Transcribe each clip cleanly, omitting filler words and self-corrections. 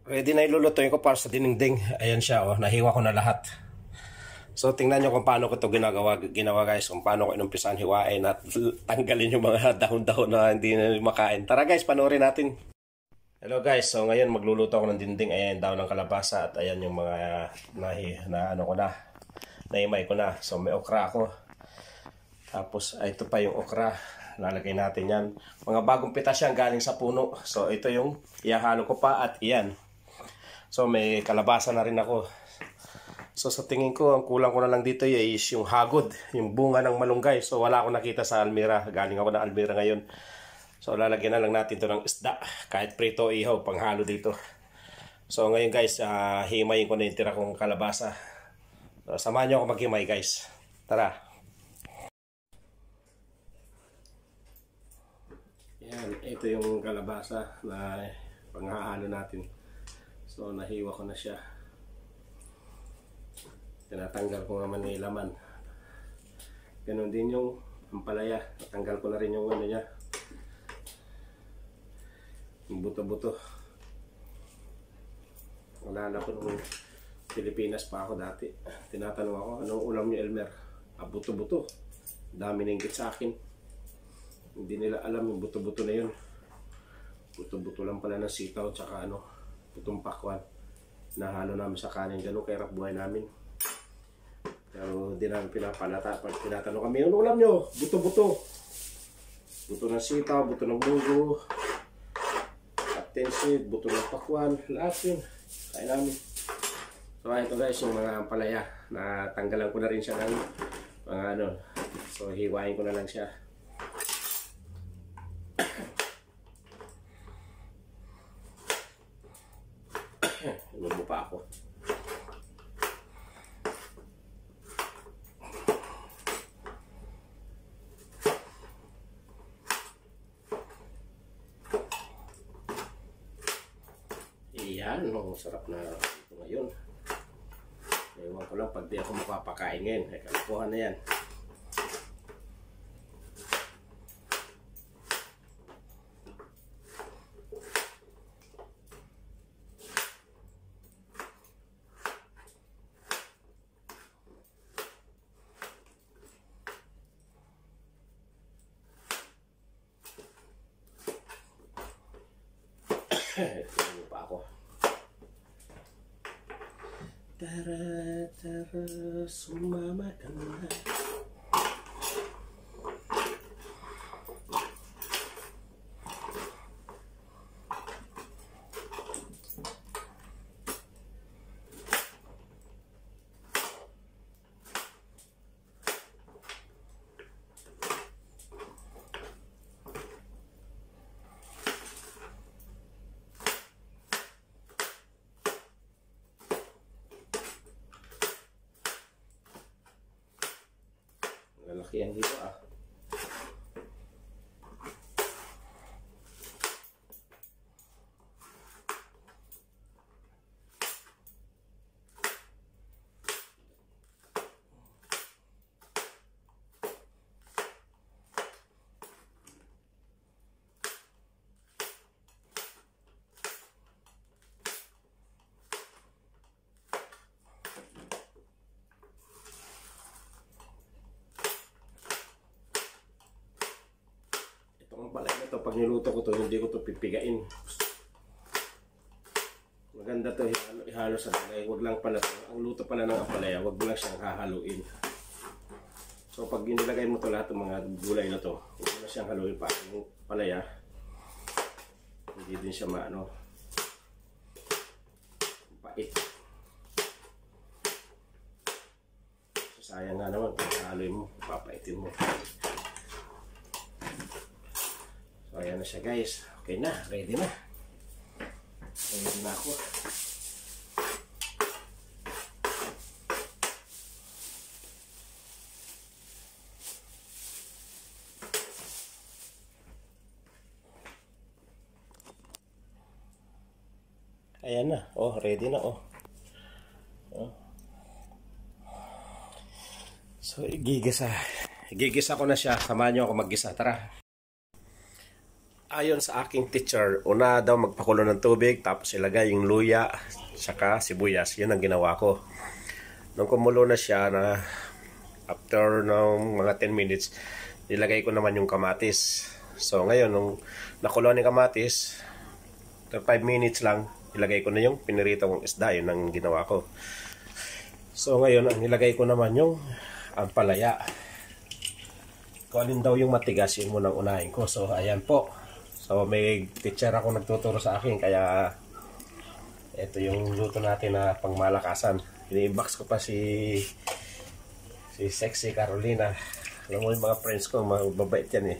Ready na ilulutuin ko para sa dinengding. Ayan siya, oh. Nahiwa ko na lahat. So, tingnan nyo kung paano ko ito ginawa guys. Kung paano ko inumpisan hiwain at tanggalin yung mga dahon-dahon na hindi na makain. Tara guys, panoorin natin. Hello guys, so ngayon magluluto ako ng dinding. Ayan, daon ng kalabasa at ayan yung mga naimay ko na. So, may okra ako. Tapos, ito pa yung okra. Lalagay natin yan. Mga bagong pitas yan galing sa puno. So, ito yung ihahalo ko pa at iyan. So may kalabasa na rin ako. So sa tingin ko, ang kulang ko na lang dito is yung hagod, yung bunga ng malunggay. So wala akong nakita sa Almira. Galing ako na Almira ngayon. So lalagyan na lang natin to ng isda. Kahit prito ihaw, panghalo dito. So ngayon guys, himayin ko na yung tira kong kalabasa. So, samahan nyo ako maghimay guys. Tara. Yan, ito yung kalabasa na panghahalo natin. So, nahiwa ko na siya. Tinatanggal ko naman yung laman. Ganon din yung ampalaya. Natanggal ko na rin yung ano niya. Yung buto-buto. Nalala ko nung Pilipinas pa ako dati. Tinatanong ako, anong ulam niyo Elmer? Buto-buto. Dami ninggit sa akin. Hindi nila alam yung buto-buto na yun. Buto-buto lang pala ng sitaw tsaka putong pakwan. Nahalo namin sa kanin. Ganun kahirap buhay namin. Pero di namin pinapalata. Pag tinatanong kami, ano ulam nyo? Buto-buto. Buto ng sitaw, buto ng bugo, captainseed, buto ng pakwan. Lahat yun. Kain namin. So ito guys, yung mga ampalaya. Natanggalan ko na rin siya ng mga So hiwain ko na lang siya. Inubo pa ako. Iyan, sarap na ito ngayon. Ewan ko lang pag di ako makapakain ngayon. Ay, kalakuhan na yan. Ano pa ako? Tara, sumama ka na. Lalaki ang hiwa Pala ito, pag niluto ko to, hindi ko to pipigain. Maganda to ihalo sa palay. Wag lang pala to. Ang luto pala ng ampalaya, wag mo lang siyang hahaluin. So pag inilagay mo to lahat ng mga gulay na to, wag mo na siyang haluin pa. Yung palaya, hindi din siya pait. So, sayang nga naman kung haluin mo, papaitin mo. So, ayan na siya guys. Okay na. Ready na. Ready na ako. Ayan na. Oh, ready na. Oh. So, gigisa ko na siya. Samahan nyo ako maggisa. Tara. Ayon sa aking teacher, una daw magpakulo ng tubig, tapos ilagay yung luya, saka sibuyas. Yun ang ginawa ko. Nung kumulo na siya, na after ng mga 10 minutes, nilagay ko naman yung kamatis. So ngayon, nung nakulo ng kamatis, after 5 minutes lang, ilagay ko na yung pinirito kong isda. Yun ang ginawa ko. So ngayon, ang nilagay ko naman yung ampalaya. Kung alin daw yung matigas, yun munang unahin ko. So ayan po. So may teacher ako nagtuturo sa akin, kaya ito yung luto natin na pangmalakasan. Ini-inbox ko pa si Sexy Carolina. Alam mo yung mga friends ko, mababait yan eh.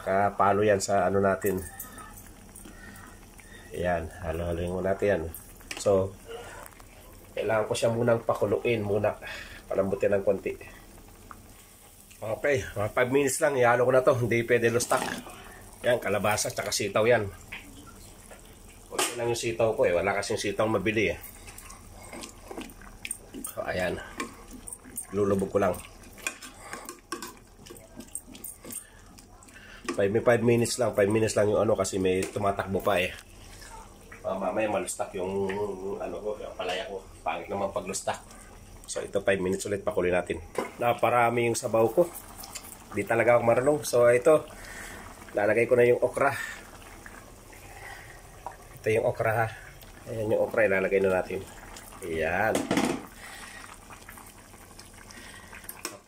Nakapalo yan sa ano natin. Ayan, halo-haloin mo natin yan. So kailangan ko siya munang pakuluin muna, palambutin ng konti. Okay, mga 5 minutes lang, ihalo ko na to. Hindi pwede lustak. Yan, kalabasa, tsaka sitaw yan. Kunti lang yung sitaw ko eh. Wala kasing sitaw mabili eh. So, ayan. Lulubog ko lang. 5 minutes lang. 5 minutes lang yung ano kasi may tumatakbo pa eh. Mamaya malustak yung ano ko, yung palaya ko. Pangit naman paglustak. So ito 5 minutes ulit, pakuloy natin. Naparami yung sabaw ko. Di talaga ako marunong. So ito, lalagay ko na yung okra. Ito yung okra ha. Ayan yung okra, ilalagay na natin. Ayan.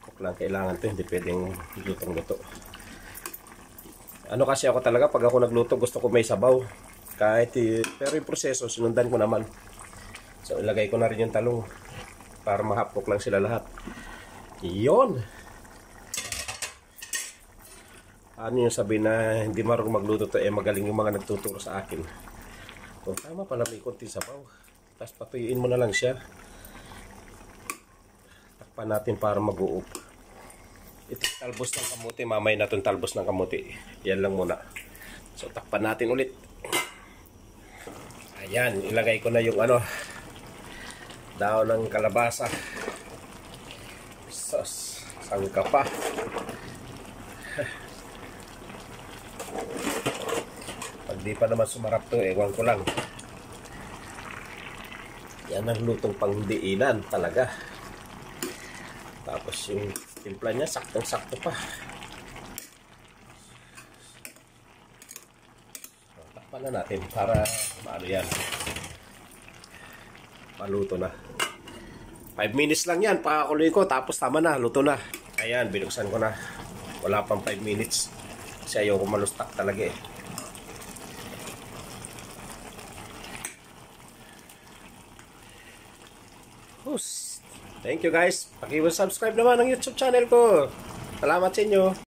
Cook lang kailangan to, hindi pwedeng lutong-luto. Ano kasi ako talaga, pag ako nagluto, gusto ko may sabaw. Kahit, pero yung proseso, sinundan ko naman. So ilagay ko na rin yung talong para mahapok lang sila lahat. Iyon. Ano yung sabi na hindi marunong magluto to, eh magaling yung mga nagtuturo sa akin. So, tama pala, may konti sabaw. Tapos patuyuin mo na lang siya. Takpan natin para mag-uop. Ito talbos ng kamuti, mamay na itong talbos ng kamuti. Yan lang muna. So takpan natin ulit. Ayan, ilagay ko na yung ano, daon ng kalabasa. Sos, sangka pa. Pag di pa naman sumarap to, ewan ko lang. Yan ang lutong pangdiinan talaga. Tapos yung timpla niya, saktong-sakto pa. So, takpan na natin para maano yan. Maluto na. 5 minutes lang yan, pakakuloy ko, tapos tama na, luto na. Ayan, binuksan ko na. Wala pang 5 minutes. Kasi ayaw ko malustak talaga eh. Thank you guys. Paki-subscribe naman ng YouTube channel ko. Salamat sa inyo.